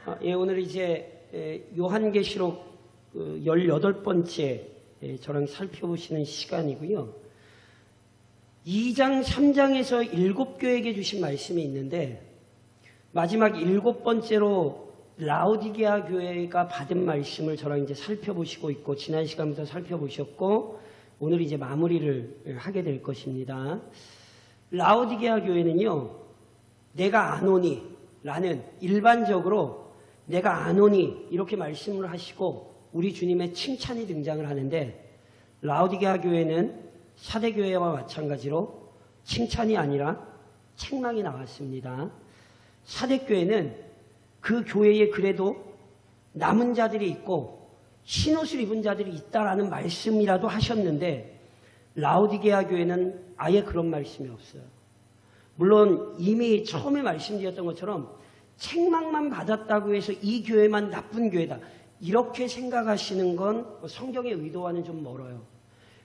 오늘 이제 요한계시록 18번째 저랑 살펴보시는 시간이고요. 2장, 3장에서 7교회에게 주신 말씀이 있는데 마지막 7번째로 라오디게아 교회가 받은 말씀을 저랑 이제 살펴보시고 있고 지난 시간부터 살펴보셨고 오늘 이제 마무리를 하게 될 것입니다. 라오디게아 교회는요, 내가 아노니 라는 일반적으로 내가 아노니 이렇게 말씀을 하시고 우리 주님의 칭찬이 등장을 하는데 라오디게아 교회는 사대교회와 마찬가지로 칭찬이 아니라 책망이 나왔습니다. 사대교회는 그 교회에 그래도 남은 자들이 있고 흰옷을 입은 자들이 있다라는 말씀이라도 하셨는데 라오디게아 교회는 아예 그런 말씀이 없어요. 물론 이미 처음에 말씀드렸던 것처럼 책망만 받았다고 해서 이 교회만 나쁜 교회다 이렇게 생각하시는 건 성경의 의도와는 좀 멀어요.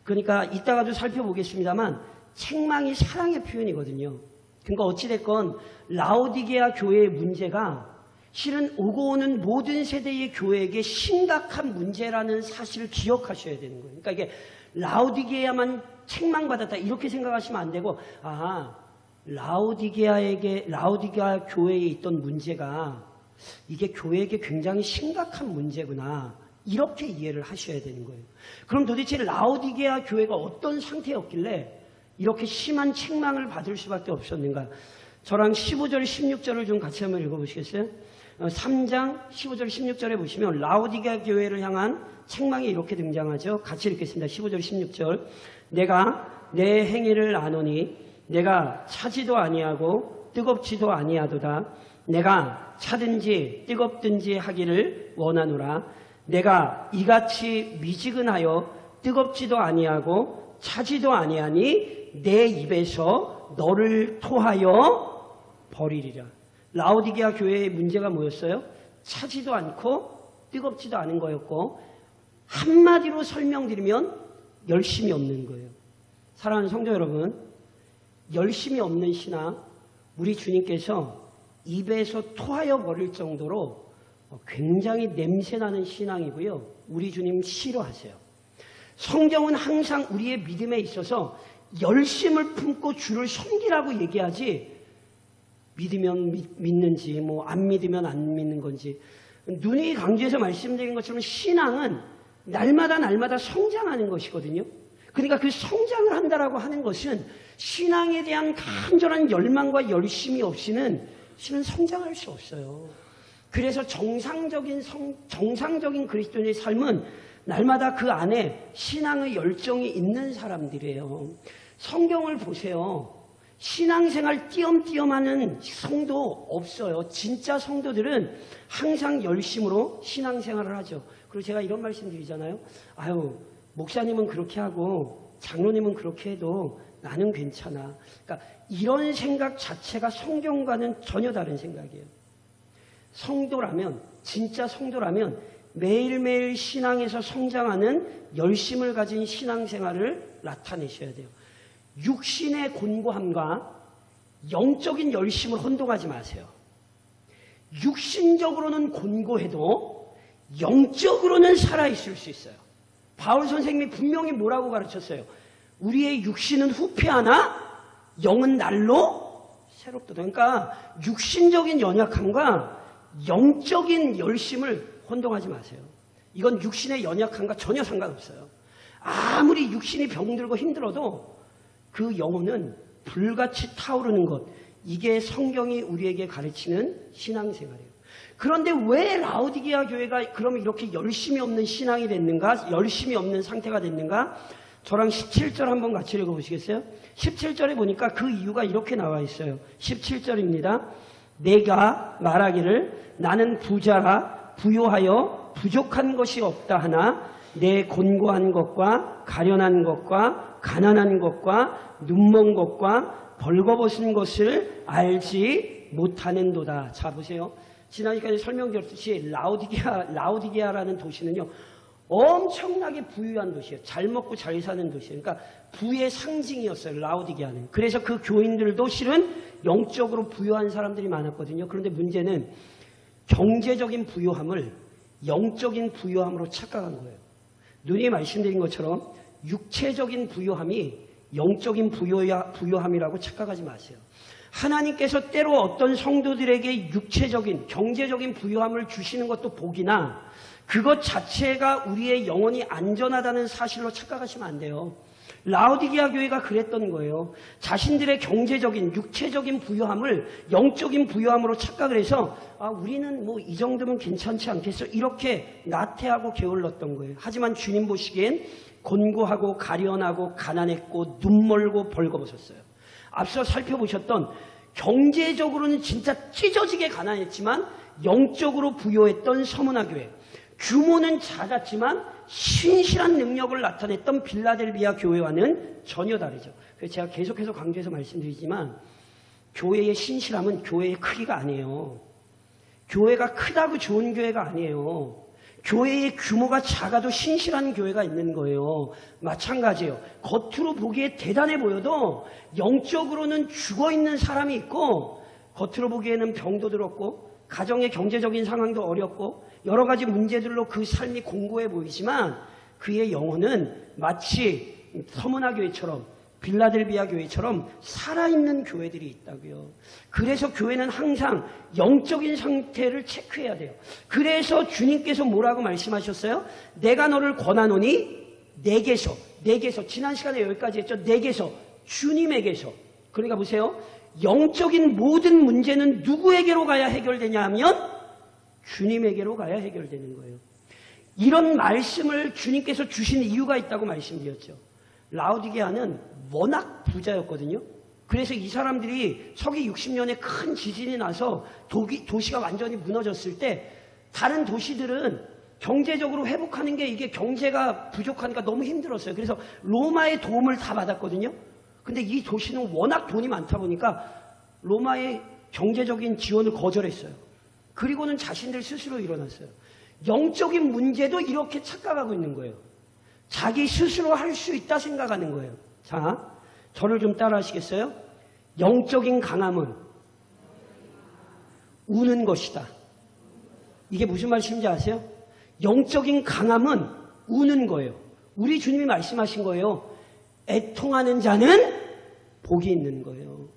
그러니까 이따가도 살펴보겠습니다만 책망이 사랑의 표현이거든요. 그러니까 어찌됐건 라오디게아 교회의 문제가 실은 오고 오는 모든 세대의 교회에게 심각한 문제라는 사실을 기억하셔야 되는 거예요. 그러니까 이게 라오디게아만 책망받았다 이렇게 생각하시면 안 되고 라오디게아 교회에 있던 문제가 이게 교회에게 굉장히 심각한 문제구나 이렇게 이해를 하셔야 되는 거예요. 그럼 도대체 라오디게아 교회가 어떤 상태였길래 이렇게 심한 책망을 받을 수밖에 없었는가? 저랑 15절 16절을 좀 같이 한번 읽어보시겠어요? 3장 15절 16절에 보시면 라오디게아 교회를 향한 책망이 이렇게 등장하죠. 같이 읽겠습니다. 15절 16절 내가 내 행위를 아노니 내가 차지도 아니하고 뜨겁지도 아니하도다. 내가 차든지 뜨겁든지 하기를 원하노라. 내가 이같이 미지근하여 뜨겁지도 아니하고 차지도 아니하니 내 입에서 너를 토하여 버리리라. 라오디게아 교회의 문제가 뭐였어요? 차지도 않고 뜨겁지도 않은 거였고 한마디로 설명드리면 열심이 없는 거예요. 사랑하는 성도 여러분, 열심이 없는 신앙, 우리 주님께서 입에서 토하여 버릴 정도로 굉장히 냄새나는 신앙이고요. 우리 주님 싫어하세요. 성경은 항상 우리의 믿음에 있어서 열심을 품고 주를 섬기라고 얘기하지 믿으면 믿는지 안 믿으면 안 믿는 건지 눈이 강조해서 말씀드린 것처럼 신앙은 날마다 성장하는 것이거든요. 그러니까 그 성장을 한다라고 하는 것은 신앙에 대한 간절한 열망과 열심이 없이는 실은 성장할 수 없어요. 그래서 정상적인 그리스도인의 삶은 날마다 그 안에 신앙의 열정이 있는 사람들이에요. 성경을 보세요. 신앙생활 띄엄띄엄하는 성도 없어요. 진짜 성도들은 항상 열심으로 신앙생활을 하죠. 그리고 제가 이런 말씀 드리잖아요. 목사님은 그렇게 하고 장로님은 그렇게 해도 나는 괜찮아. 그러니까 이런 생각 자체가 성경과는 전혀 다른 생각이에요. 성도라면, 진짜 성도라면 매일매일 신앙에서 성장하는 열심을 가진 신앙생활을 나타내셔야 돼요. 육신의 곤고함과 영적인 열심을 혼동하지 마세요. 육신적으로는 곤고해도 영적으로는 살아있을 수 있어요. 바울 선생님이 분명히 뭐라고 가르쳤어요? 우리의 육신은 후패하나 영은 날로 새롭다. 그러니까 육신적인 연약함과 영적인 열심을 혼동하지 마세요. 이건 육신의 연약함과 전혀 상관없어요. 아무리 육신이 병들고 힘들어도 그 영혼은 불같이 타오르는 것, 이게 성경이 우리에게 가르치는 신앙생활이에요. 그런데 왜 라오디게아 교회가 그러면 이렇게 열심이 없는 신앙이 됐는가? 열심이 없는 상태가 됐는가? 저랑 17절 한번 같이 읽어보시겠어요? 17절에 보니까 그 이유가 이렇게 나와 있어요. 17절입니다. 내가 말하기를 나는 부자라 부요하여 부족한 것이 없다 하나 내 곤고한 것과 가련한 것과 가난한 것과 눈먼 것과 벌거벗은 것을 알지 못하는도다. 자 보세요. 지난주까지 설명드렸듯이 라오디게아라는 도시는요. 엄청나게 부유한 도시예요. 잘 먹고 잘 사는 도시예요. 그러니까 부의 상징이었어요. 라오디게아는. 그래서 그 교인들도 실은 영적으로 부유한 사람들이 많았거든요. 그런데 문제는 경제적인 부유함을 영적인 부유함으로 착각한 거예요. 누님이 말씀드린 것처럼 육체적인 부유함이 영적인 부유함이라고 착각하지 마세요. 하나님께서 때로 어떤 성도들에게 육체적인 경제적인 부유함을 주시는 것도 복이나 그것 자체가 우리의 영혼이 안전하다는 사실로 착각하시면 안 돼요. 라오디게아 교회가 그랬던 거예요. 자신들의 경제적인 육체적인 부유함을 영적인 부유함으로 착각을 해서 우리는 뭐 이 정도면 괜찮지 않겠어 이렇게 나태하고 게을렀던 거예요. 하지만 주님 보시기엔 곤고하고 가련하고 가난했고 눈멀고 벌거벗었어요. 앞서 살펴보셨던 경제적으로는 진짜 찢어지게 가난했지만 영적으로 부유했던 서문화 교회, 규모는 작았지만 신실한 능력을 나타냈던 빌라델비아 교회와는 전혀 다르죠. 그래서 제가 계속해서 강조해서 말씀드리지만 교회의 신실함은 교회의 크기가 아니에요. 교회가 크다고 좋은 교회가 아니에요. 교회의 규모가 작아도 신실한 교회가 있는 거예요. 마찬가지예요. 겉으로 보기에 대단해 보여도 영적으로는 죽어있는 사람이 있고 겉으로 보기에는 병도 들었고 가정의 경제적인 상황도 어렵고 여러 가지 문제들로 그 삶이 공고해 보이지만 그의 영혼은 마치 서문화 교회처럼 빌라델비아 교회처럼 살아있는 교회들이 있다고요. 그래서 교회는 항상 영적인 상태를 체크해야 돼요. 그래서 주님께서 뭐라고 말씀하셨어요? 내가 너를 권하노니 내게서 지난 시간에 여기까지 했죠. 내게서 주님에게서. 그러니까 보세요. 영적인 모든 문제는 누구에게로 가야 해결되냐 하면 주님에게로 가야 해결되는 거예요. 이런 말씀을 주님께서 주신 이유가 있다고 말씀드렸죠. 라오디게아는 워낙 부자였거든요. 그래서 이 사람들이 서기 60년에 큰 지진이 나서 도시가 완전히 무너졌을 때 다른 도시들은 경제적으로 회복하는 게 이게 경제가 부족하니까 너무 힘들었어요. 그래서 로마의 도움을 다 받았거든요. 근데 이 도시는 워낙 돈이 많다 보니까 로마의 경제적인 지원을 거절했어요. 그리고는 자신들 스스로 일어났어요. 영적인 문제도 이렇게 착각하고 있는 거예요. 자기 스스로 할 수 있다 생각하는 거예요. 자, 저를 좀 따라 하시겠어요? 영적인 강함은 우는 것이다. 이게 무슨 말씀인지 아세요? 영적인 강함은 우는 거예요. 우리 주님이 말씀하신 거예요. 애통하는 자는 복이 있는 거예요.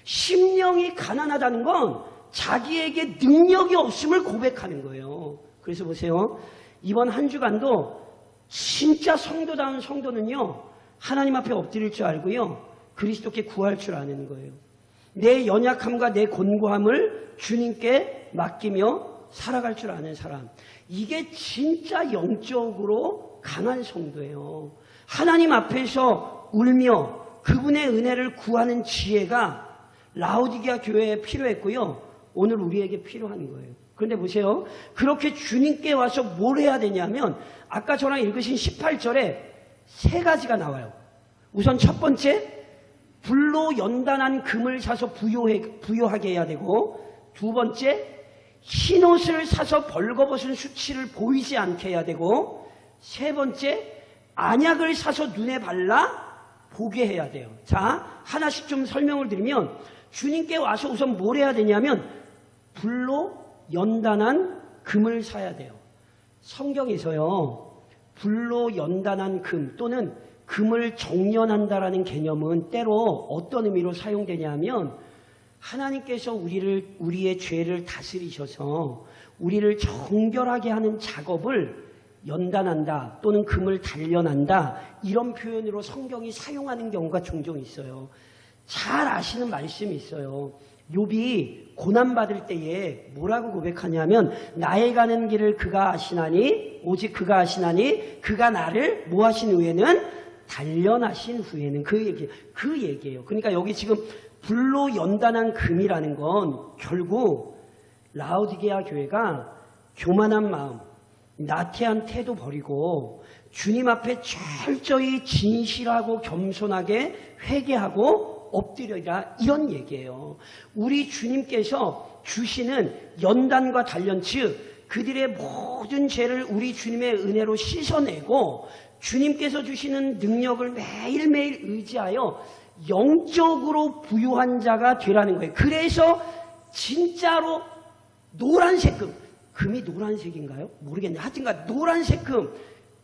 심령이 가난하다는 건 자기에게 능력이 없음을 고백하는 거예요. 그래서 보세요. 이번 한 주간도 진짜 성도다운 성도는요. 하나님 앞에 엎드릴 줄 알고요. 그리스도께 구할 줄 아는 거예요. 내 연약함과 내 곤고함을 주님께 맡기며 살아갈 줄 아는 사람. 이게 진짜 영적으로 강한 성도예요. 하나님 앞에서 울며 그분의 은혜를 구하는 지혜가 라오디게아 교회에 필요했고요. 오늘 우리에게 필요한 거예요. 그런데 보세요. 그렇게 주님께 와서 뭘 해야 되냐면 아까 저랑 읽으신 18절에 세 가지가 나와요. 우선 첫 번째, 불로 연단한 금을 사서 부요하게 해야 되고, 두 번째, 흰옷을 사서 벌거벗은 수치를 보이지 않게 해야 되고, 세 번째, 안약을 사서 눈에 발라 보게 해야 돼요. 자, 하나씩 좀 설명을 드리면 주님께 와서 우선 뭘 해야 되냐면 불로 연단한 금을 사야 돼요. 성경에서요, 불로 연단한 금 또는 금을 정련한다라는 개념은 때로 어떤 의미로 사용되냐면 하나님께서 우리의 죄를 다스리셔서 우리를 정결하게 하는 작업을 연단한다 또는 금을 단련한다 이런 표현으로 성경이 사용하는 경우가 종종 있어요. 잘 아시는 말씀이 있어요. 욥이 고난받을 때에 뭐라고 고백하냐면 나의 가는 길을 그가 아시나니 오직 그가 아시나니 그가 나를 뭐 하신 후에는 단련하신 후에는 그 얘기예요. 그러니까 여기 지금 불로 연단한 금이라는 건 결국 라오디게아 교회가 교만한 마음 나태한 태도 버리고 주님 앞에 철저히 진실하고 겸손하게 회개하고 엎드려라 이런 얘기예요. 우리 주님께서 주시는 연단과 단련 즉 그들의 모든 죄를 우리 주님의 은혜로 씻어내고 주님께서 주시는 능력을 매일매일 의지하여 영적으로 부유한 자가 되라는 거예요. 그래서 진짜로 노란색 금, 금이 노란색인가요? 모르겠네. 하여튼간 노란색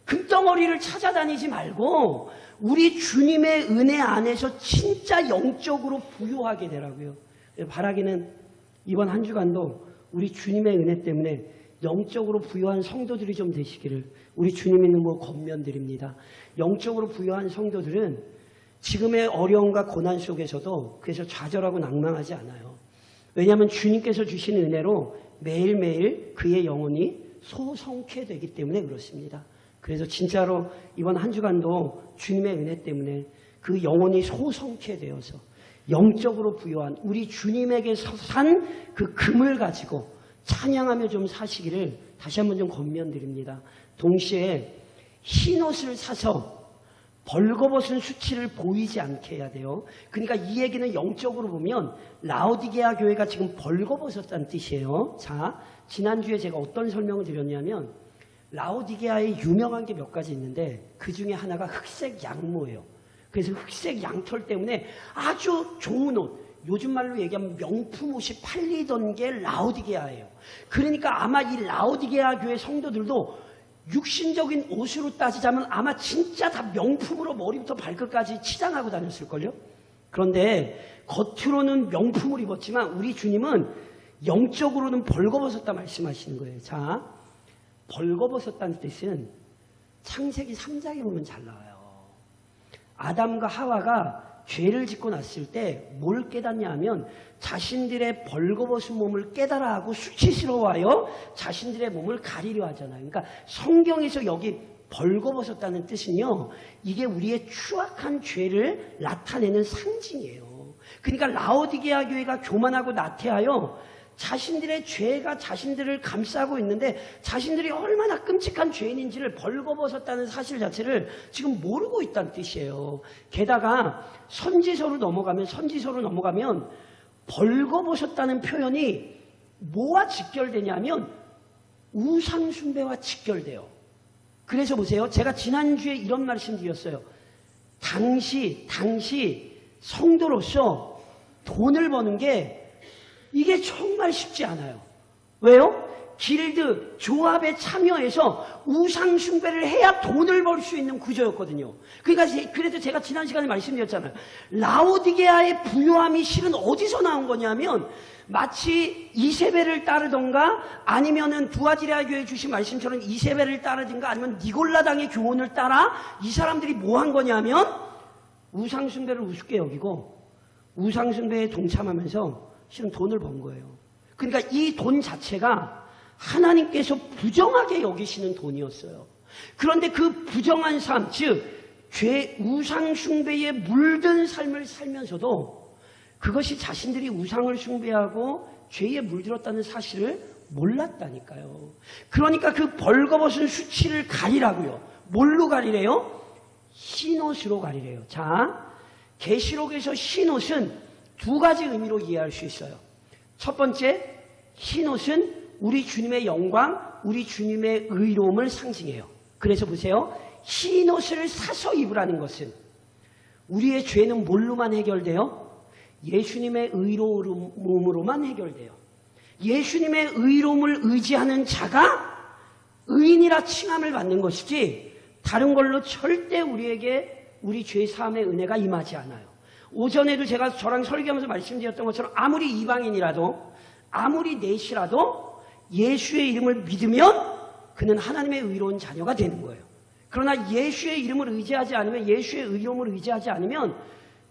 금덩어리를 찾아다니지 말고 우리 주님의 은혜 안에서 진짜 영적으로 부유하게 되라고요. 바라기는 이번 한 주간도 우리 주님의 은혜 때문에 영적으로 부유한 성도들이 좀 되시기를 우리 주님 있는 곳 권면드립니다. 영적으로 부유한 성도들은 지금의 어려움과 고난 속에서도 그래서 좌절하고 낭망하지 않아요. 왜냐하면 주님께서 주신 은혜로 매일매일 그의 영혼이 소성케 되기 때문에 그렇습니다. 그래서 진짜로 이번 한 주간도 주님의 은혜 때문에 그 영혼이 소성케 되어서 영적으로 부유한 우리 주님에게서 산 그 금을 가지고 찬양하며 좀 사시기를 다시 한번 좀 권면드립니다. 동시에 흰옷을 사서 벌거벗은 수치를 보이지 않게 해야 돼요. 그러니까 이 얘기는 영적으로 보면 라오디게아 교회가 지금 벌거벗었다는 뜻이에요. 자, 지난주에 제가 어떤 설명을 드렸냐면 라오디게아에 유명한 게 몇 가지 있는데 그 중에 하나가 흑색 양모예요. 그래서 흑색 양털 때문에 아주 좋은 옷, 요즘 말로 얘기하면 명품 옷이 팔리던 게 라오디게아예요. 그러니까 아마 이 라오디게아 교회 성도들도 육신적인 옷으로 따지자면 아마 진짜 다 명품으로 머리부터 발끝까지 치장하고 다녔을걸요. 그런데 겉으로는 명품을 입었지만 우리 주님은 영적으로는 벌거벗었다 말씀하시는 거예요. 자, 벌거벗었다는 뜻은 창세기 3장에 보면 잘 나와요. 아담과 하와가 죄를 짓고 났을 때 뭘 깨닫냐 하면 자신들의 벌거벗은 몸을 깨달아 하고 수치스러워하여 자신들의 몸을 가리려 하잖아요. 그러니까 성경에서 여기 벌거벗었다는 뜻은요, 이게 우리의 추악한 죄를 나타내는 상징이에요. 그러니까 라오디게아 교회가 교만하고 나태하여 자신들의 죄가 자신들을 감싸고 있는데 자신들이 얼마나 끔찍한 죄인인지를 벌거벗었다는 사실 자체를 지금 모르고 있다는 뜻이에요. 게다가 선지서로 넘어가면 벌거벗었다는 표현이 뭐와 직결되냐면 우상숭배와 직결돼요. 그래서 보세요. 제가 지난주에 이런 말씀 드렸어요. 당시 성도로서 돈을 버는 게 이게 정말 쉽지 않아요. 왜요? 길드, 조합에 참여해서 우상숭배를 해야 돈을 벌 수 있는 구조였거든요. 그러니까 그래서 제가 지난 시간에 말씀드렸잖아요. 라오디게아의 부유함이 실은 어디서 나온 거냐면 마치 이세벨을 따르던가 아니면은 두아디라 교회 주신 말씀처럼 이세벨을 따르든가 아니면 니골라당의 교훈을 따라 이 사람들이 뭐 한 거냐면 우상숭배를 우습게 여기고 우상숭배에 동참하면서 실은 돈을 번 거예요. 그러니까 이 돈 자체가 하나님께서 부정하게 여기시는 돈이었어요. 그런데 그 부정한 삶, 즉 우상 숭배에 물든 삶을 살면서도 그것이 자신들이 우상을 숭배하고 죄에 물들었다는 사실을 몰랐다니까요. 그러니까 그 벌거벗은 수치를 가리라고요. 뭘로 가리래요? 흰옷으로 가리래요. 자, 계시록에서 흰옷은 두 가지 의미로 이해할 수 있어요. 첫 번째, 흰옷은 우리 주님의 영광, 우리 주님의 의로움을 상징해요. 그래서 보세요. 흰옷을 사서 입으라는 것은 우리의 죄는 뭘로만 해결돼요? 예수님의 의로움으로만 해결돼요. 예수님의 의로움을 의지하는 자가 의인이라 칭함을 받는 것이지 다른 걸로 절대 우리에게 우리 죄 사함의 은혜가 임하지 않아요. 오전에도 제가 저랑 설교하면서 말씀드렸던 것처럼 아무리 이방인이라도 아무리 넷이라도 예수의 이름을 믿으면 그는 하나님의 의로운 자녀가 되는 거예요. 그러나 예수의 이름을 의지하지 않으면 예수의 의로움을 의지하지 않으면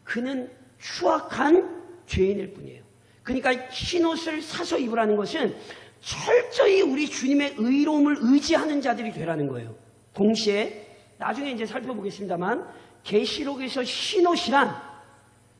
그는 추악한 죄인일 뿐이에요. 그러니까 흰옷을 사서 입으라는 것은 철저히 우리 주님의 의로움을 의지하는 자들이 되라는 거예요. 동시에 나중에 이제 살펴보겠습니다만 계시록에서 흰옷이란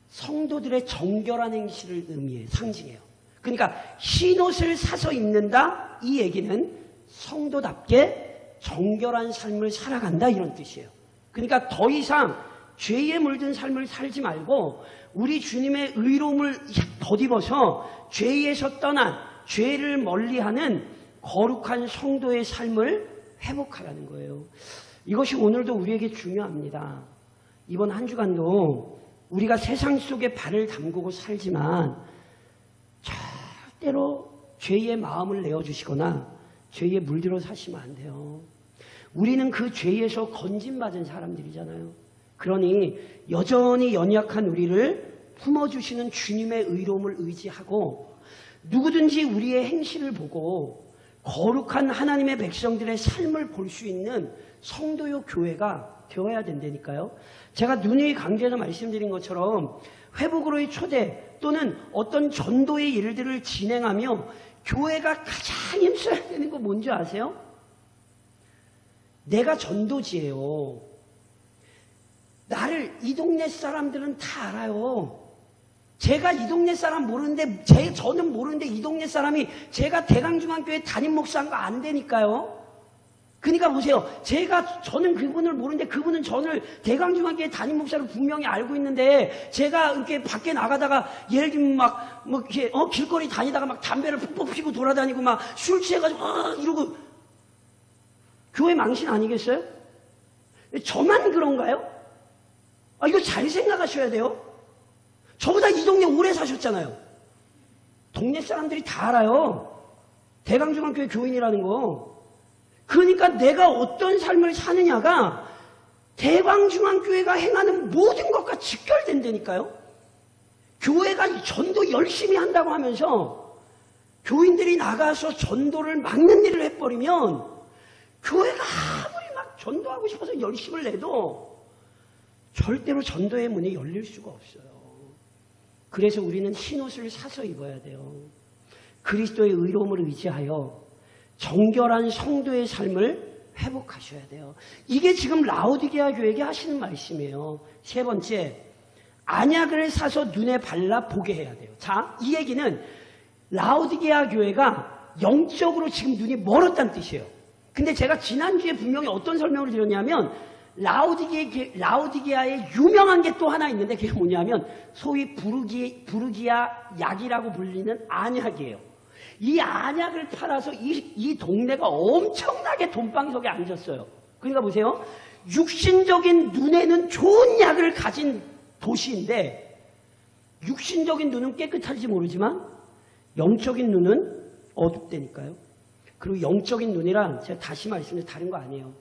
성도들의 정결한 행실을 의미해요. 상징해요. 그러니까 흰옷을 사서 입는다 이 얘기는 성도답게 정결한 삶을 살아간다 이런 뜻이에요. 그러니까 더 이상 죄에 물든 삶을 살지 말고 우리 주님의 의로움을 덧입어서 죄에서 떠난 죄를 멀리하는 거룩한 성도의 삶을 회복하라는 거예요. 이것이 오늘도 우리에게 중요합니다. 이번 한 주간도 우리가 세상 속에 발을 담그고 살지만 절대로 죄의 마음을 내어주시거나 죄에 물들어 사시면 안 돼요. 우리는 그 죄에서 건진받은 사람들이잖아요. 그러니 여전히 연약한 우리를 품어주시는 주님의 의로움을 의지하고 누구든지 우리의 행실을 보고 거룩한 하나님의 백성들의 삶을 볼 수 있는 성도요 교회가 되어야 된다니까요. 제가 누누이 강조해서 말씀드린 것처럼 회복으로의 초대 또는 어떤 전도의 일들을 진행하며 교회가 가장 힘써야 되는 거 뭔지 아세요? 내가 전도지예요. 나를 이 동네 사람들은 다 알아요. 제가 이 동네 사람 모르는데 저는 모르는데 이 동네 사람이 제가 대강중앙교회 담임 목사인 거 안 되니까요. 그러니까 보세요. 저는 그분을 모르는데 그분은 저를 대강중앙교회 담임 목사로 분명히 알고 있는데 제가 이렇게 밖에 나가다가 예를 들면 이렇게 길거리 다니다가 막 담배를 푹푹 피고 돌아다니고 막 술 취해가지고 이러고 교회 망신 아니겠어요? 저만 그런가요? 이거 잘 생각하셔야 돼요. 저보다 이 동네 오래 사셨잖아요. 동네 사람들이 다 알아요. 대강중앙교회 교인이라는 거. 그러니까 내가 어떤 삶을 사느냐가 대강중앙교회가 행하는 모든 것과 직결된다니까요. 교회가 전도 열심히 한다고 하면서 교인들이 나가서 전도를 막는 일을 해버리면 교회가 아무리 막 전도하고 싶어서 열심을 내도 절대로 전도의 문이 열릴 수가 없어요. 그래서 우리는 흰옷을 사서 입어야 돼요. 그리스도의 의로움을 의지하여 정결한 성도의 삶을 회복하셔야 돼요. 이게 지금 라오디게아 교회에게 하시는 말씀이에요. 세 번째, 안약을 사서 눈에 발라 보게 해야 돼요. 자, 이 얘기는 라오디게아 교회가 영적으로 지금 눈이 멀었다는 뜻이에요. 근데 제가 지난주에 분명히 어떤 설명을 드렸냐면 라오디게아에 유명한 게 또 하나 있는데 그게 뭐냐면 소위 부르기아 약이라고 불리는 안약이에요. 이 안약을 팔아서 이 동네가 엄청나게 돈방석에 앉았어요. 그러니까 보세요. 육신적인 눈에는 좋은 약을 가진 도시인데 육신적인 눈은 깨끗할지 모르지만 영적인 눈은 어둡다니까요. 그리고 영적인 눈이란 제가 다시 말씀드린 다른 거 아니에요.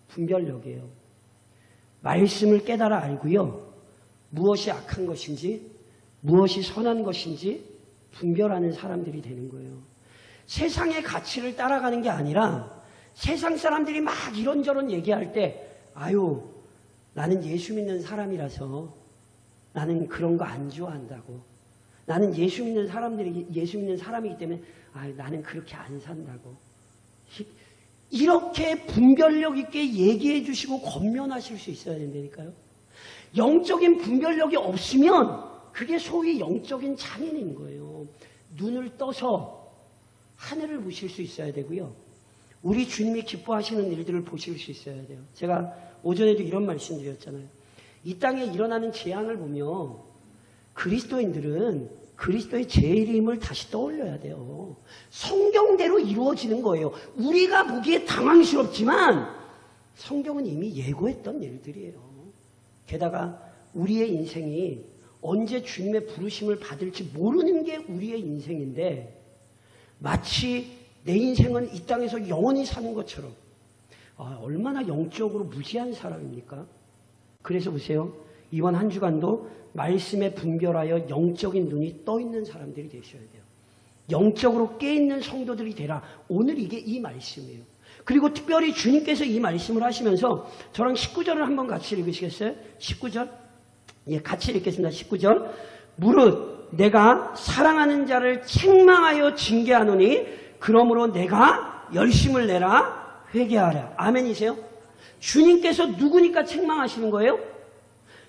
분별력이에요. 말씀을 깨달아 알고요. 무엇이 악한 것인지 무엇이 선한 것인지 분별하는 사람들이 되는 거예요. 세상의 가치를 따라가는 게 아니라 세상 사람들이 막 이런저런 얘기할 때 아유 나는 예수 믿는 사람이라서 나는 그런 거 안 좋아한다고 나는 예수 믿는 사람이기 때문에 나는 그렇게 안 산다고 이렇게 분별력 있게 얘기해 주시고 권면하실 수 있어야 된다니까요. 영적인 분별력이 없으면 그게 소위 영적인 장애인 거예요. 눈을 떠서 하늘을 보실 수 있어야 되고요. 우리 주님이 기뻐하시는 일들을 보실 수 있어야 돼요. 제가 오전에도 이런 말씀 드렸잖아요. 이 땅에 일어나는 재앙을 보며 그리스도인들은 그리스도의 재림을 다시 떠올려야 돼요. 성경대로 이루어지는 거예요. 우리가 보기에 당황스럽지만 성경은 이미 예고했던 일들이에요. 게다가 우리의 인생이 언제 주님의 부르심을 받을지 모르는 게 우리의 인생인데 마치 내 인생은 이 땅에서 영원히 사는 것처럼 얼마나 영적으로 무지한 사람입니까? 그래서 보세요. 이번 한 주간도 말씀에 분별하여 영적인 눈이 떠있는 사람들이 되셔야 돼요. 영적으로 깨있는 성도들이 되라. 오늘 이게 이 말씀이에요. 그리고 특별히 주님께서 이 말씀을 하시면서 저랑 19절을 한번 같이 읽으시겠어요? 19절? 예, 같이 읽겠습니다. 19절. 무릇 내가 사랑하는 자를 책망하여 징계하노니 그러므로 내가 열심을 내라 회개하라. 아멘이세요? 주님께서 누구니까 책망하시는 거예요?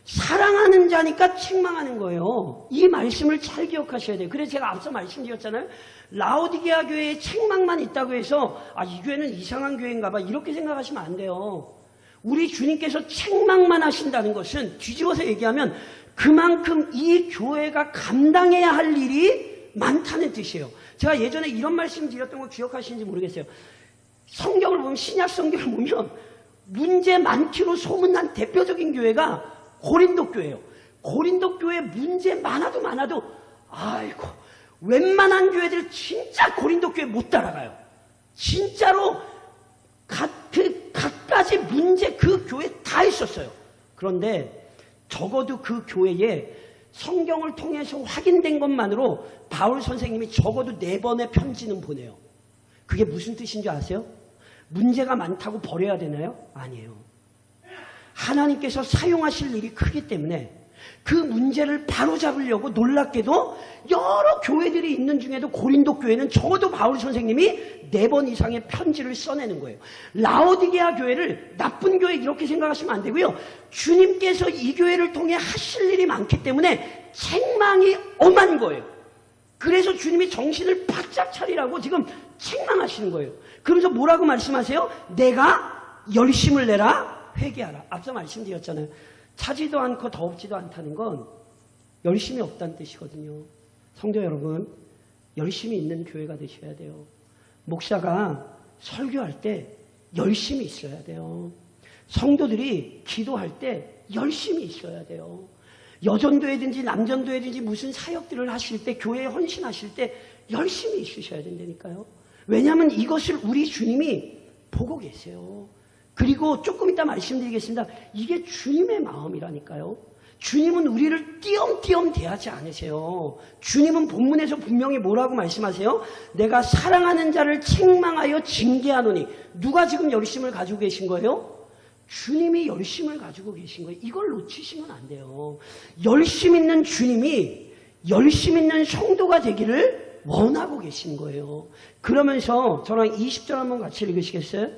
사랑하는 자니까 책망하는 거예요. 이 말씀을 잘 기억하셔야 돼요. 그래서 제가 앞서 말씀드렸잖아요. 라오디게아 교회에 책망만 있다고 해서 이 교회는 이상한 교회인가 봐 이렇게 생각하시면 안 돼요. 우리 주님께서 책망만 하신다는 것은 뒤집어서 얘기하면 그만큼 이 교회가 감당해야 할 일이 많다는 뜻이에요. 제가 예전에 이런 말씀 드렸던 거 기억하시는지 모르겠어요. 성경을 보면 신약 성경을 보면 문제 많기로 소문난 대표적인 교회가 고린도 교회예요. 고린도 교회 문제 많아도 아이고 웬만한 교회들 진짜 고린도 교회 못 따라가요. 진짜로 갖가지 문제 그 교회 다 있었어요. 그런데 적어도 그 교회에 성경을 통해서 확인된 것만으로 바울 선생님이 적어도 4번의 편지는 보내요. 그게 무슨 뜻인 줄 아세요? 문제가 많다고 버려야 되나요? 아니에요. 하나님께서 사용하실 일이 크기 때문에 그 문제를 바로잡으려고 놀랍게도 여러 교회들이 있는 중에도 고린도 교회는 적어도 바울 선생님이 4번 이상의 편지를 써내는 거예요. 라오디게아 교회를 나쁜 교회 이렇게 생각하시면 안 되고요. 주님께서 이 교회를 통해 하실 일이 많기 때문에 책망이 엄한 거예요. 그래서 주님이 정신을 바짝 차리라고 지금 책망하시는 거예요. 그러면서 뭐라고 말씀하세요? 내가 열심을 내라 회개하라. 앞서 말씀드렸잖아요. 차지도 않고 더웁지도 않다는 건 열심이 없다는 뜻이거든요. 성도 여러분, 열심히 있는 교회가 되셔야 돼요. 목사가 설교할 때 열심히 있어야 돼요. 성도들이 기도할 때 열심히 있어야 돼요. 여전도회든지 남전도회든지 무슨 사역들을 하실 때, 교회에 헌신하실 때 열심히 있으셔야 된다니까요. 왜냐하면 이것을 우리 주님이 보고 계세요. 그리고 조금 이따 말씀드리겠습니다. 이게 주님의 마음이라니까요. 주님은 우리를 띄엄띄엄 대하지 않으세요. 주님은 본문에서 분명히 뭐라고 말씀하세요? 내가 사랑하는 자를 책망하여 징계하노니. 누가 지금 열심을 가지고 계신 거예요? 주님이 열심을 가지고 계신 거예요. 이걸 놓치시면 안 돼요. 열심 있는 주님이 열심 있는 성도가 되기를 원하고 계신 거예요. 그러면서 저랑 20절 한번 같이 읽으시겠어요?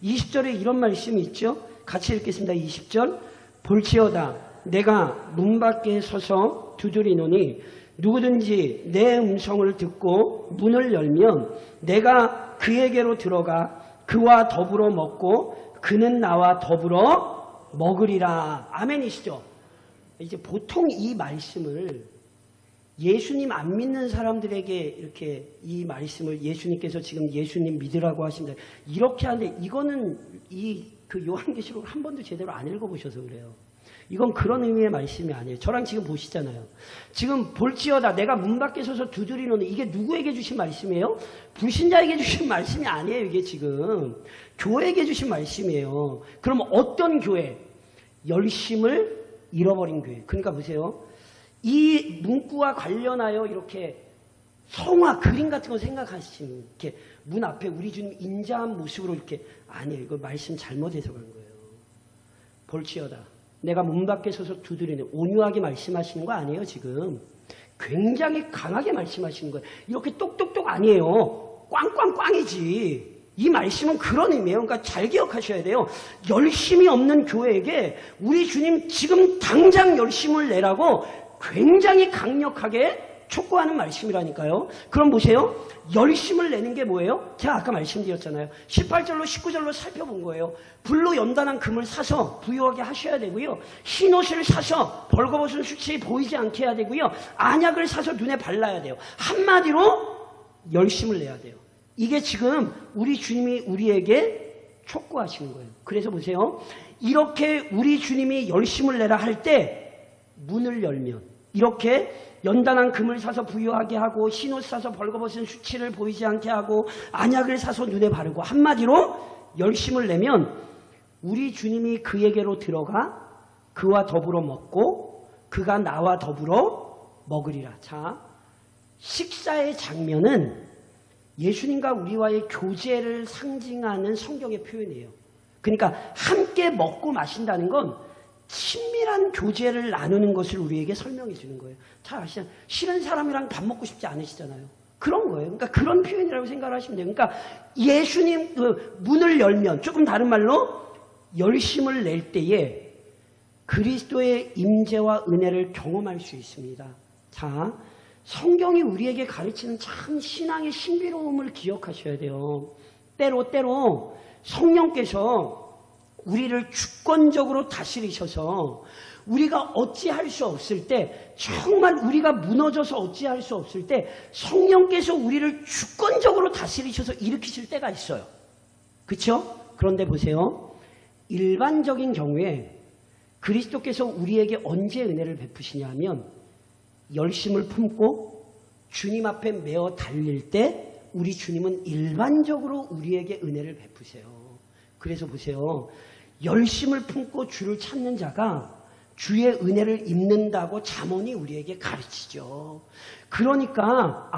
20절에 이런 말씀이 있죠. 같이 읽겠습니다. 20절. 볼지어다 내가 문 밖에 서서 두드리노니 누구든지 내 음성을 듣고 문을 열면 내가 그에게로 들어가 그와 더불어 먹고 그는 나와 더불어 먹으리라. 아멘이시죠? 이제 보통 이 말씀을 예수님 안 믿는 사람들에게 이렇게 이 말씀을 예수님께서 지금 예수님 믿으라고 하신다. 이렇게 하는데 이거는 그 요한계시록을 한 번도 제대로 안 읽어보셔서 그래요. 이건 그런 의미의 말씀이 아니에요. 저랑 지금 보시잖아요. 지금 볼지어다 내가 문 밖에 서서 두드리노니 이게 누구에게 주신 말씀이에요? 불신자에게 주신 말씀이 아니에요. 이게 지금 교회에게 주신 말씀이에요. 그럼 어떤 교회? 열심을 잃어버린 교회. 그러니까 보세요. 이 문구와 관련하여 이렇게 성화 그림 같은 거 생각하시면 이렇게 문 앞에 우리 주님 인자한 모습으로 이렇게 아니에요. 이거 말씀 잘못해서 그런 거예요. 볼지어다 내가 문 밖에 서서 두드리네. 온유하게 말씀하시는 거 아니에요. 지금 굉장히 강하게 말씀하시는 거예요. 이렇게 똑똑똑 아니에요. 꽝꽝꽝이지. 이 말씀은 그런 의미예요. 그러니까 잘 기억하셔야 돼요. 열심이 없는 교회에게 우리 주님 지금 당장 열심을 내라고 굉장히 강력하게 촉구하는 말씀이라니까요. 그럼 보세요. 열심을 내는 게 뭐예요? 제가 아까 말씀드렸잖아요. 18절로 19절로 살펴본 거예요. 불로 연단한 금을 사서 부유하게 하셔야 되고요. 흰옷을 사서 벌거벗은 수치에 보이지 않게 해야 되고요. 안약을 사서 눈에 발라야 돼요. 한마디로 열심을 내야 돼요. 이게 지금 우리 주님이 우리에게 촉구하시는 거예요. 그래서 보세요. 이렇게 우리 주님이 열심을 내라 할 때 문을 열면 이렇게 연단한 금을 사서 부유하게 하고 흰옷 사서 벌거벗은 수치를 보이지 않게 하고 안약을 사서 눈에 바르고 한마디로 열심을 내면 우리 주님이 그에게로 들어가 그와 더불어 먹고 그가 나와 더불어 먹으리라. 자, 식사의 장면은 예수님과 우리와의 교제를 상징하는 성경의 표현이에요. 그러니까 함께 먹고 마신다는 건 친밀한 교제를 나누는 것을 우리에게 설명해 주는 거예요. 잘 아시잖아요. 싫은 사람이랑 밥 먹고 싶지 않으시잖아요. 그런 거예요. 그러니까 그런 표현이라고 생각하시면 돼요. 그러니까 예수님 문을 열면 조금 다른 말로 열심을 낼 때에 그리스도의 임재와 은혜를 경험할 수 있습니다. 자, 성경이 우리에게 가르치는 참 신앙의 신비로움을 기억하셔야 돼요. 때로 성령께서 우리를 주권적으로 다스리셔서 우리가 어찌할 수 없을 때, 정말 우리가 무너져서 어찌할 수 없을 때 성령께서 우리를 주권적으로 다스리셔서 일으키실 때가 있어요. 그렇죠? 그런데 보세요. 일반적인 경우에 그리스도께서 우리에게 언제 은혜를 베푸시냐 하면 열심을 품고 주님 앞에 메어 달릴 때 우리 주님은 일반적으로 우리에게 은혜를 베푸세요. 그래서 보세요. 열심을 품고 주를 찾는 자가 주의 은혜를 입는다고 잠언이 우리에게 가르치죠. 그러니까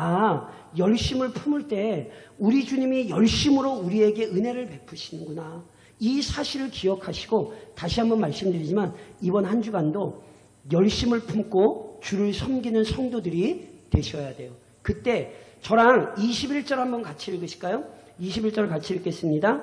열심을 품을 때 우리 주님이 열심으로 우리에게 은혜를 베푸시는구나. 이 사실을 기억하시고 다시 한번 말씀드리지만 이번 한 주간도 열심을 품고 주를 섬기는 성도들이 되셔야 돼요. 그때 저랑 21절 한번 같이 읽으실까요? 21절 같이 읽겠습니다.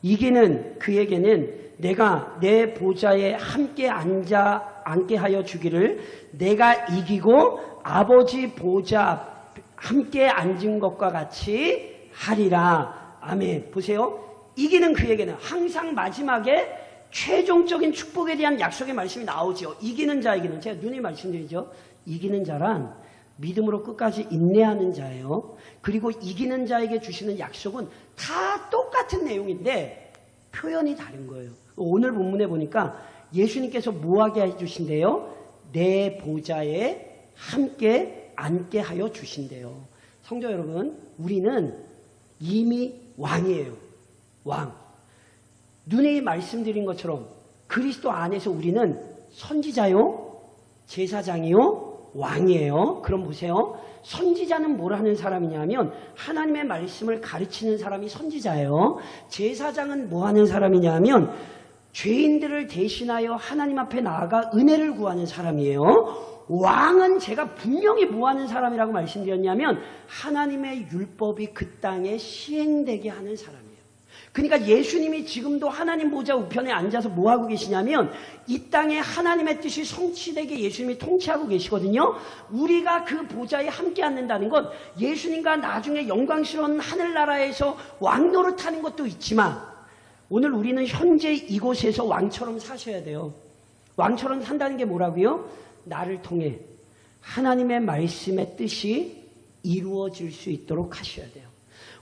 이기는 그에게는 내가 내 보좌에 함께 앉게 하여 주기를 내가 이기고 아버지 보좌 함께 앉은 것과 같이 하리라. 아멘. 보세요. 이기는 그에게는 항상 마지막에 최종적인 축복에 대한 약속의 말씀이 나오죠. 이기는 자에게는 제가 눈이 말씀드리죠. 이기는 자란 믿음으로 끝까지 인내하는 자예요. 그리고 이기는 자에게 주시는 약속은 다 똑같은 내용인데 표현이 다른 거예요. 오늘 본문에 보니까 예수님께서 뭐하게 해주신대요? 내 보좌에 함께 앉게 하여 주신대요. 성도 여러분, 우리는 이미 왕이에요. 왕. 눈에 말씀드린 것처럼 그리스도 안에서 우리는 선지자요, 제사장이요, 왕이에요. 그럼 보세요. 선지자는 뭘 하는 사람이냐면 하나님의 말씀을 가르치는 사람이 선지자예요. 제사장은 뭐 하는 사람이냐면 죄인들을 대신하여 하나님 앞에 나아가 은혜를 구하는 사람이에요. 왕은 제가 분명히 뭐 하는 사람이라고 말씀드렸냐면 하나님의 율법이 그 땅에 시행되게 하는 사람이에요. 그러니까 예수님이 지금도 하나님 보좌 우편에 앉아서 뭐 하고 계시냐면 이 땅에 하나님의 뜻이 성취되게 예수님이 통치하고 계시거든요. 우리가 그 보좌에 함께 앉는다는 건 예수님과 나중에 영광스러운 하늘나라에서 왕노릇하는 것도 있지만 오늘 우리는 현재 이곳에서 왕처럼 사셔야 돼요. 왕처럼 산다는 게 뭐라고요? 나를 통해 하나님의 말씀의 뜻이 이루어질 수 있도록 하셔야 돼요.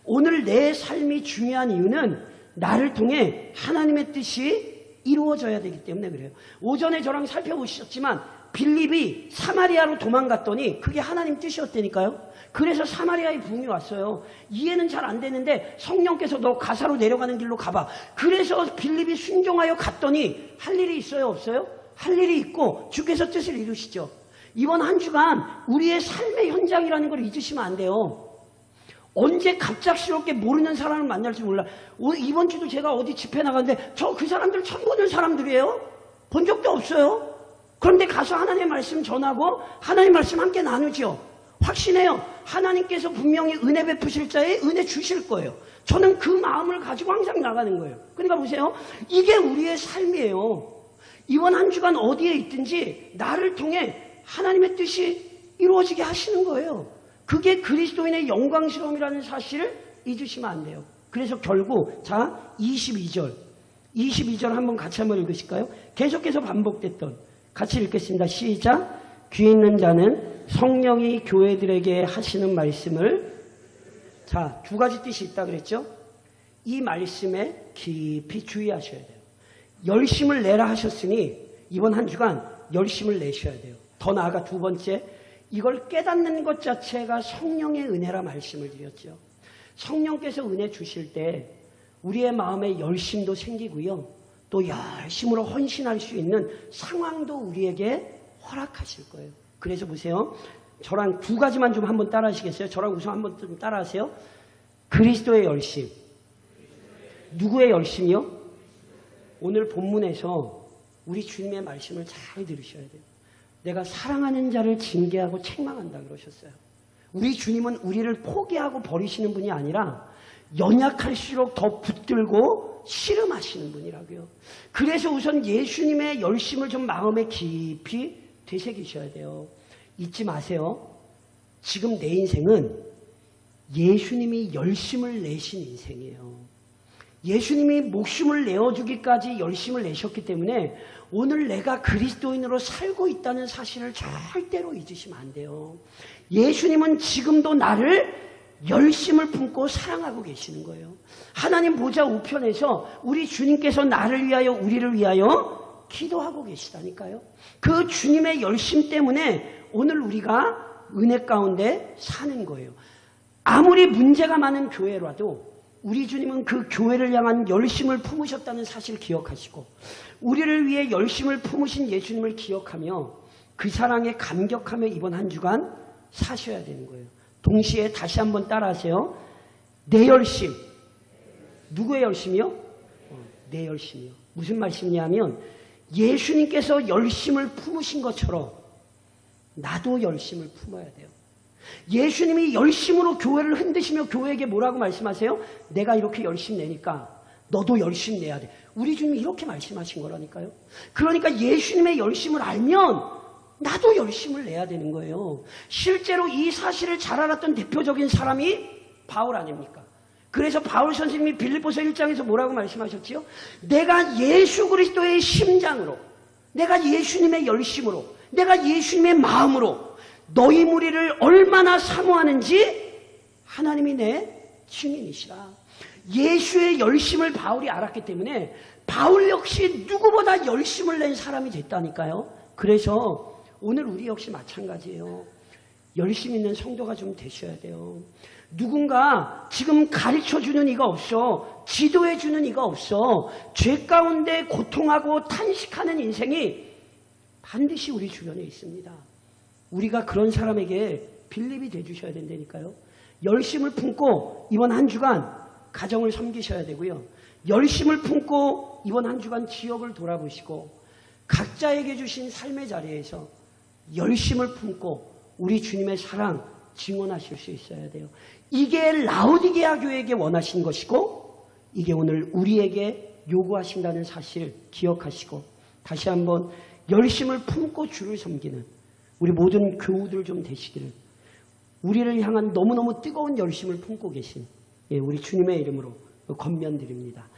오늘 내 삶이 중요한 이유는 나를 통해 하나님의 뜻이 이루어져야 되기 때문에 그래요. 오전에 저랑 살펴보셨지만 빌립이 사마리아로 도망갔더니 그게 하나님 뜻이었다니까요. 그래서 사마리아의 부흥이 왔어요. 이해는 잘 안 되는데 성령께서 너 가사로 내려가는 길로 가봐. 그래서 빌립이 순종하여 갔더니 할 일이 있어요, 없어요? 할 일이 있고 주께서 뜻을 이루시죠. 이번 한 주간 우리의 삶의 현장이라는 걸 잊으시면 안 돼요. 언제 갑작스럽게 모르는 사람을 만날지 몰라. 이번 주도 제가 어디 집회 나갔는데 그 사람들 처음 보는 사람들이에요. 본 적도 없어요. 그런데 가서 하나님의 말씀 전하고 하나님의 말씀 함께 나누죠. 확신해요. 하나님께서 분명히 은혜 베푸실 자에 은혜 주실 거예요. 저는 그 마음을 가지고 항상 나가는 거예요. 그러니까 보세요. 이게 우리의 삶이에요. 이번 한 주간 어디에 있든지 나를 통해 하나님의 뜻이 이루어지게 하시는 거예요. 그게 그리스도인의 영광스러움이라는 사실을 잊으시면 안 돼요. 그래서 결국 22절 한번 같이 한번 읽으실까요? 계속해서 반복됐던 같이 읽겠습니다. 시작. 귀 있는 자는 성령이 교회들에게 하시는 말씀을 두 가지 뜻이 있다 그랬죠? 이 말씀에 깊이 주의하셔야 돼요. 열심을 내라 하셨으니 이번 한 주간 열심을 내셔야 돼요. 더 나아가 두 번째, 이걸 깨닫는 것 자체가 성령의 은혜라 말씀을 드렸죠. 성령께서 은혜 주실 때 우리의 마음에 열심도 생기고요. 또 열심으로 헌신할 수 있는 상황도 우리에게 허락하실 거예요. 그래서 보세요. 저랑 두 가지만 좀 한번 따라 하시겠어요? 저랑 우선 한번 좀 따라 하세요. 그리스도의 열심. 누구의 열심이요? 오늘 본문에서 우리 주님의 말씀을 잘 들으셔야 돼요. 내가 사랑하는 자를 징계하고 책망한다 그러셨어요. 우리 주님은 우리를 포기하고 버리시는 분이 아니라 연약할수록 더 붙들고 씨름하시는 분이라고요. 그래서 우선 예수님의 열심을 좀 마음에 깊이 되새기셔야 돼요. 잊지 마세요. 지금 내 인생은 예수님이 열심을 내신 인생이에요. 예수님이 목숨을 내어주기까지 열심을 내셨기 때문에 오늘 내가 그리스도인으로 살고 있다는 사실을 절대로 잊으시면 안 돼요. 예수님은 지금도 나를 열심을 품고 사랑하고 계시는 거예요. 하나님 보좌 우편에서 우리 주님께서 나를 위하여 우리를 위하여 기도하고 계시다니까요. 그 주님의 열심 때문에 오늘 우리가 은혜 가운데 사는 거예요. 아무리 문제가 많은 교회라도 우리 주님은 그 교회를 향한 열심을 품으셨다는 사실을 기억하시고 우리를 위해 열심을 품으신 예수님을 기억하며 그 사랑에 감격하며 이번 한 주간 사셔야 되는 거예요. 동시에 다시 한번 따라하세요. 내 열심. 누구의 열심이요? 내 열심이요. 무슨 말씀이냐면 예수님께서 열심을 품으신 것처럼 나도 열심을 품어야 돼요. 예수님이 열심으로 교회를 흔드시며 교회에게 뭐라고 말씀하세요? 내가 이렇게 열심 내니까 너도 열심 내야 돼. 우리 주님이 이렇게 말씀하신 거라니까요. 그러니까 예수님의 열심을 알면 나도 열심을 내야 되는 거예요. 실제로 이 사실을 잘 알았던 대표적인 사람이 바울 아닙니까? 그래서 바울 선생님이 빌립보서 1장에서 뭐라고 말씀하셨지요? 내가 예수 그리스도의 심장으로, 내가 예수님의 열심으로, 내가 예수님의 마음으로 너희 무리를 얼마나 사모하는지 하나님이 내 증인이시라. 예수의 열심을 바울이 알았기 때문에 바울 역시 누구보다 열심을 낸 사람이 됐다니까요. 그래서 오늘 우리 역시 마찬가지예요. 열심 있는 성도가 좀 되셔야 돼요. 누군가 지금 가르쳐주는 이가 없어, 지도해주는 이가 없어, 죄 가운데 고통하고 탄식하는 인생이 반드시 우리 주변에 있습니다. 우리가 그런 사람에게 빌립이 돼주셔야 된다니까요. 열심을 품고 이번 한 주간 가정을 섬기셔야 되고요. 열심을 품고 이번 한 주간 지역을 돌아보시고 각자에게 주신 삶의 자리에서 열심을 품고 우리 주님의 사랑 증언하실 수 있어야 돼요. 이게 라오디게아 교회에게 원하신 것이고 이게 오늘 우리에게 요구하신다는 사실 기억하시고 다시 한번 열심을 품고 주를 섬기는 우리 모든 교우들 좀 되시기를 우리를 향한 너무너무 뜨거운 열심을 품고 계신 우리 주님의 이름으로 권면드립니다.